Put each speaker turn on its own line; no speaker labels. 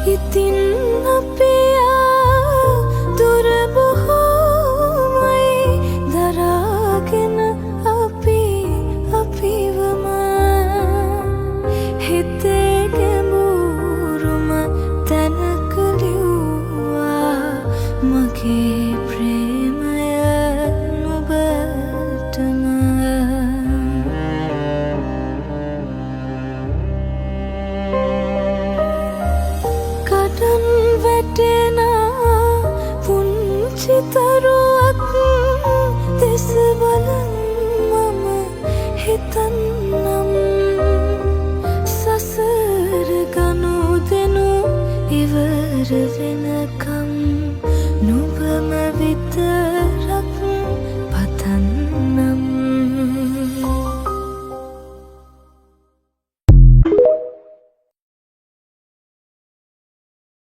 ඉතින් අපියා දුර බොහෝමයි දරාගෙන අපි අපිවම හිතේ ගැඹුරුම තැනක ලිව්වා මගේ ප්‍රේමය නුඹටම කඩන් වැටෙන පුංචි තරුවක් දෙස බලන් මම හිතන්නම් සසර ගනුදෙනු ඉවර වෙනකම් නුඹම විතරයි